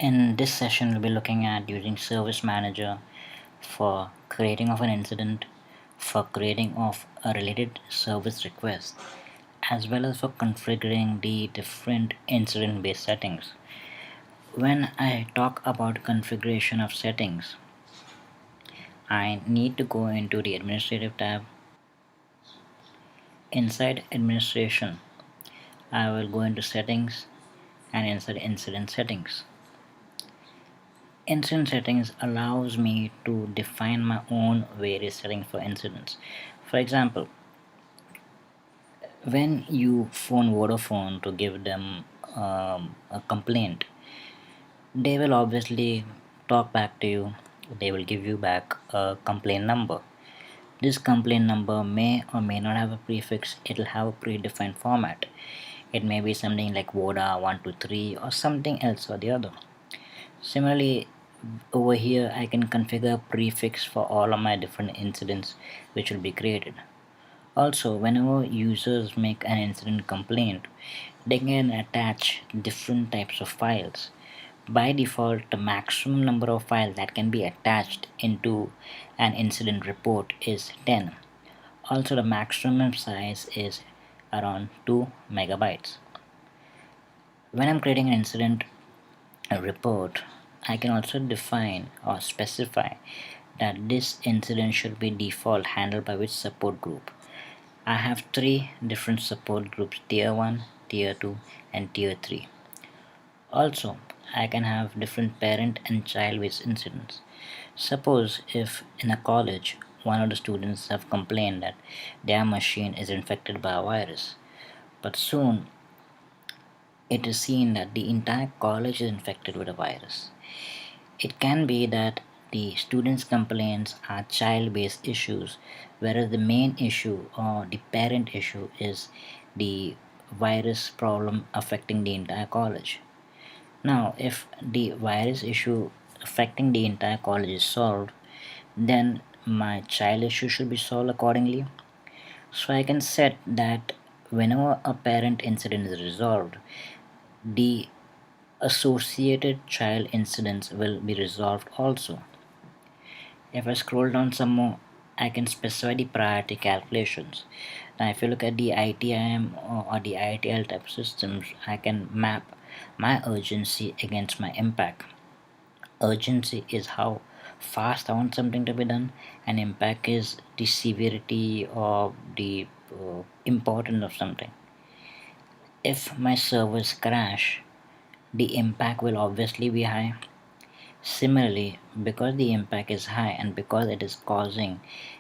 In this session, we'll be looking at using Service Manager for creating of an incident, for creating of a related service request, as well as for configuring the different incident-based settings. When I talk about configuration of settings, I need to go into the Administrative tab. Inside Administration, I will go into Settings and inside Incident Settings. Incident settings allows me to define my own various settings for incidents. For example, when you phone Vodafone to give them a complaint, they will obviously talk back to you. They will give you back a complaint number. This complaint number may or may not have a prefix. It'll have a predefined format. It may be something like Voda 123 or something else or the other. Similarly, over here I can configure a prefix for all of my different incidents which will be created. Also, whenever users make an incident complaint, they can attach different types of files. By default, the maximum number of files that can be attached into an incident report is 10. Also, the maximum size is around 2 megabytes. When I'm creating an incident report, I can also define or specify that this incident should be default handled by which support group. I have three different support groups: tier 1, tier 2 and tier 3. Also, I can have different parent and child based incidents. Suppose if in a college one of the students have complained that their machine is infected by a virus, but soon it is seen that the entire college is infected with a virus. It can be that the students' complaints are child based issues, whereas the main issue or the parent issue is the virus problem affecting the entire college. Now, if the virus issue affecting the entire college is solved, then my child issue should be solved accordingly. So I can set that whenever a parent incident is resolved, the associated child incidents will be resolved also. If I scroll down some more, I can specify the priority calculations. Now, if you look at the ITIM or the ITL type systems, I can map my urgency against my impact. Urgency is how fast I want something to be done, and impact is the severity or the importance of something. If my servers crash, the impact will obviously be high. Similarly, because the impact is high and because it is causing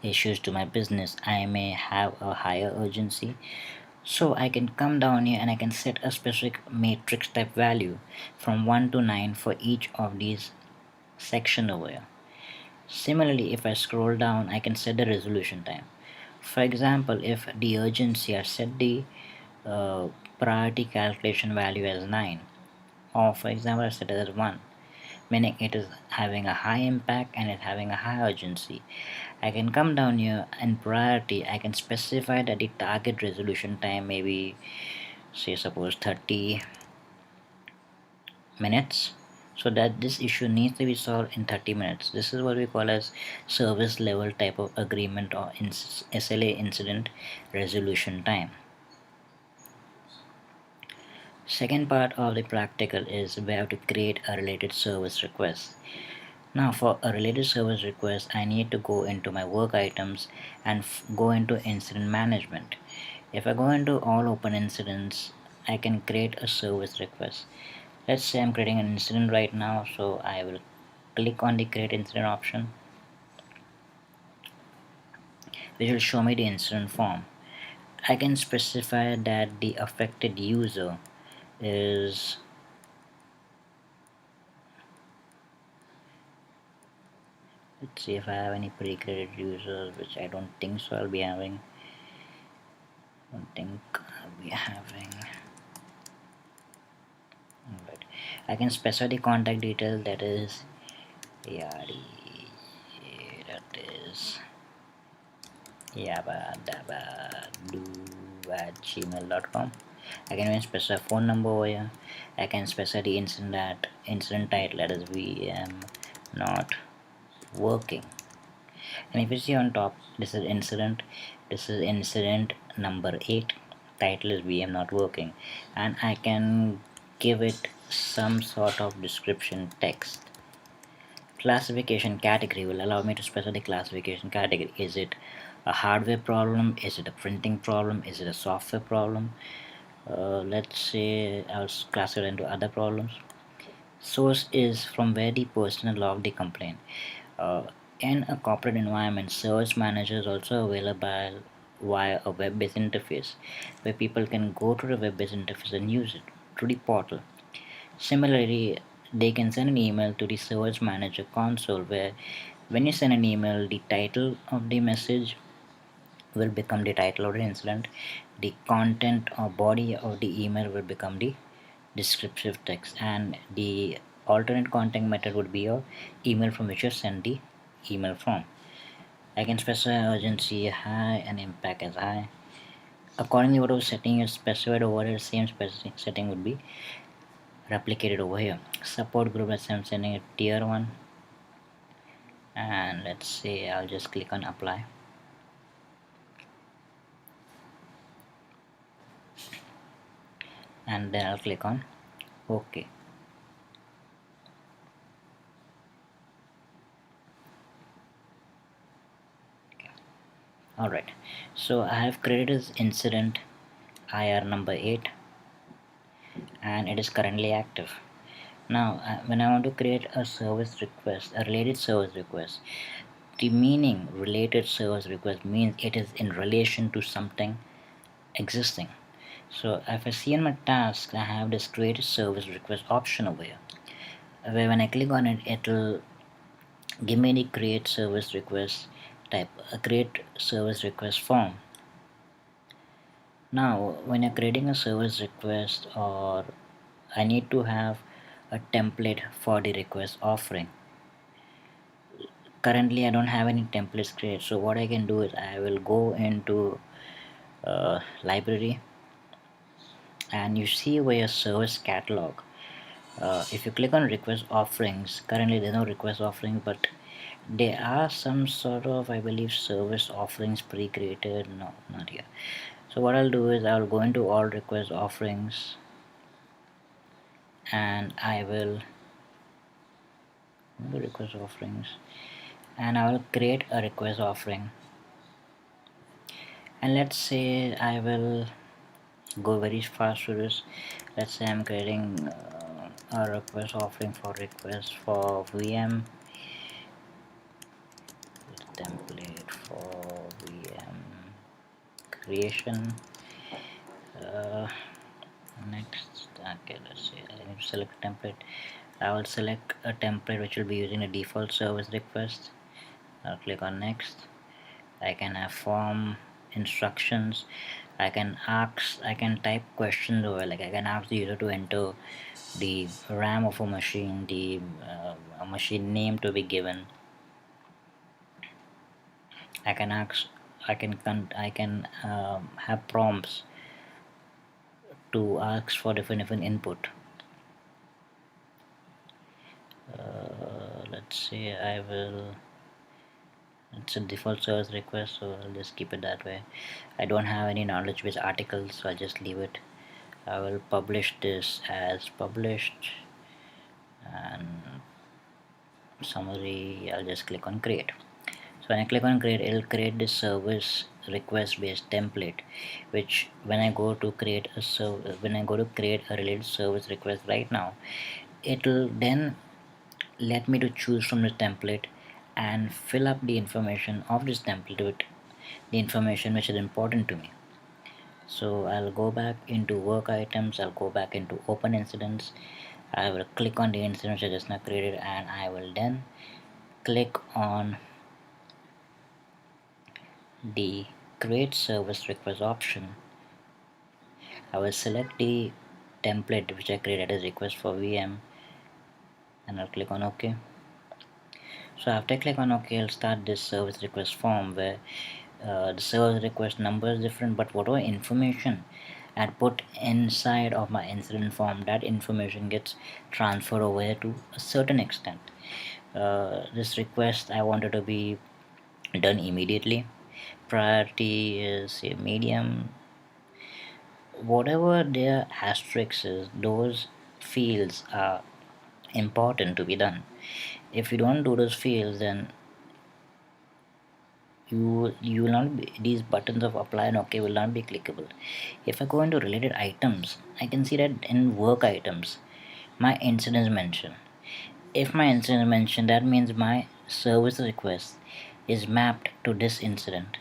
issues to my business, I may have a higher urgency. So I can come down here and I can set a specific matrix type value from 1 to 9 for each of these section over here. Similarly, if I scroll down, I can set the resolution time. For example, if the urgency, I set the uh, priority calculation value as 9, or for example I set it as 1, meaning it is having a high impact and it having a high urgency. I can come down here and priority, I can specify that the target resolution time may be, say, suppose 30 minutes, so that this issue needs to be solved in 30 minutes. This is what we call as service level type of agreement or SLA, incident resolution time. Second part of the practical is we have to create a related service request. Now, for a related service request, I need to go into my work items and go into incident management. If I go into all open incidents, I can create a service request. Let's say I'm creating an incident right now, so I will click on the create incident option, which will show me the incident form. I can specify that the affected user is, let's see if I have any pre-created users, which I don't think so. I'll be having, don't think I'll be having. Alright, I can specify the contact details, that is yadi, that is yabba dabba do at gmail.com. I can even specify phone number over here. I can specify the incident title, that is VM not working. And if you see on top, this is incident number 8, title is VM not working, and I can give it some sort of description text. Classification category will allow me to specify the classification category. Is it a hardware problem? Is it a printing problem? Is it a software problem? Let's say I'll classify it into other problems. Source is from where the person logged the complaint. Uh, in a corporate environment, service manager is also available via a web-based interface where people can go to the web-based interface and use it through the portal. Similarly, they can send an email to the service manager console where when you send an email, the title of the message will become the title of the incident. The content or body of the email will become the descriptive text, and the alternate contact method would be your email from which you send the email from. I can specify urgency high and impact as high. Accordingly, whatever setting is specified over here, same setting would be replicated over here. Support group, let's say I'm sending it tier 1, and let's say I'll just click on apply. And then I'll click on OK. Alright, so I have created this incident IR number 8 and it is currently active. Now when I want to create a service request, a related service request, the meaning related service request means it is in relation to something existing. So if I see in my tasks, I have this create service request option over here, where when I click on it, it will give me the create service request type, a create service request form. Now when you're creating a service request, or I need to have a template for the request offering. Currently I don't have any templates created, so what I can do is I will go into library, and you see where your service catalog. If you click on request offerings, currently there's no request offering, but there are some sort of, I believe, service offerings pre-created. No, not here. So what I'll do is I'll go into all request offerings, and I will go to request offerings, and I will create a request offering. And let's say I will go very fast through this. Let's say I'm creating a request offering for request for VM template for VM creation. Next, okay, let's see, I need to select a template. I will select a template which will be using a default service request. I'll click on next. I can have form instructions. I can type questions over, like I can ask the user to enter the RAM of a machine, the a machine name to be given. I can ask, I can have prompts to ask for different input. Let's say I will, it's a default service request, so I'll just keep it that way. I don't have any knowledge base articles, so I'll just leave it. I will publish this as published, and summary, I'll just click on create. So when I click on create, it'll create this service request based template, which when I go to create a related service request right now, it'll then let me to choose from the template and fill up the information of this template with the information which is important to me. So I'll go back into work items, I'll go back into open incidents, I will click on the incident which I just now created, and I will then click on the create service request option. I will select the template which I created as request for VM, and I'll click on OK. So after I click on OK, I'll start this service request form where the service request number is different, but whatever information and put inside of my incident form, that information gets transferred over to a certain extent. This request I wanted to be done immediately. Priority is a medium. Whatever their asterisk is, those fields are important to be done. If you don't do those fields, then you will not be, these buttons of apply and OK will not be clickable. If I go into related items, I can see that in work items my incident is mentioned. If my incident is mentioned, that means my service request is mapped to this incident.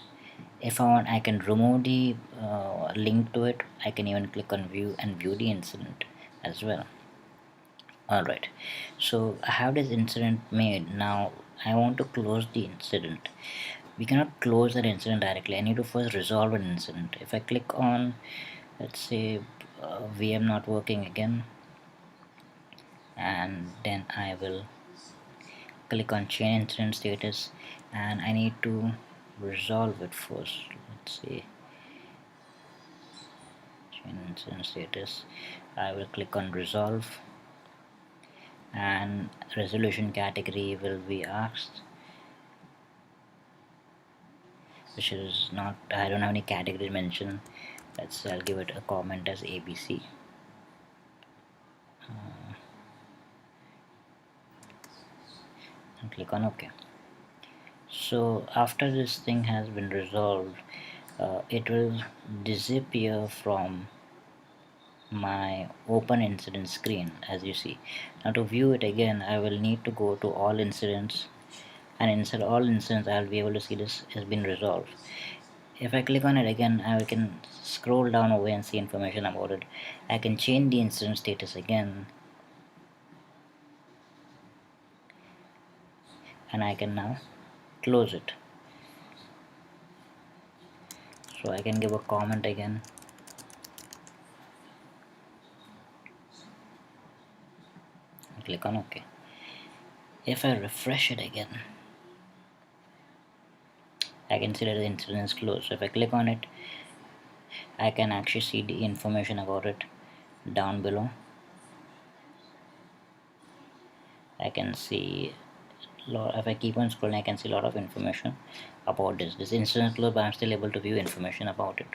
If I want, I can remove the link to it. I can even click on view and view the incident as well. Alright, so I have this incident made. Now I want to close the incident. We cannot close that incident directly. I need to first resolve an incident. If I click on, let's say, VM not working again, and then I will click on change incident status, and I need to resolve it first. Let's see, change incident status. I will click on resolve, and resolution category will be asked, which is not, I don't have any category mentioned. I'll give it a comment as ABC. And click on OK. So after this thing has been resolved, it will disappear from my open incident screen, as you see. Now to view it again, I will need to go to all incidents, and inside all incidents I'll be able to see this has been resolved. If I click on it again, I can scroll down away and see information about it. I can change the incident status again, and I can now close it. So I can give a comment again, and click on OK. If I refresh it again, I can see that the incident is closed. So if I click on it, I can actually see the information about it down below. I can see if I keep on scrolling, I can see a lot of information about this incident is closed, but I'm still able to view information about it.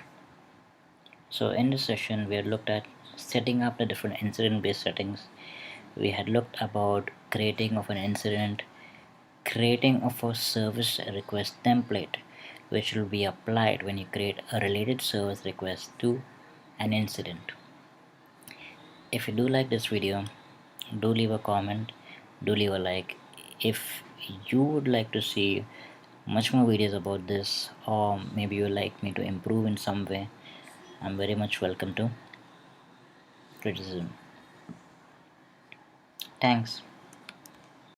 So in this session we had looked at setting up the different incident based settings. We had looked about creating of an incident, creating of a service request template which will be applied when you create a related service request to an incident. If you do like this video, do leave a comment, do leave a like. If you would like to see much more videos about this, or maybe you would like me to improve in some way, I'm very much welcome to criticism. Thanks.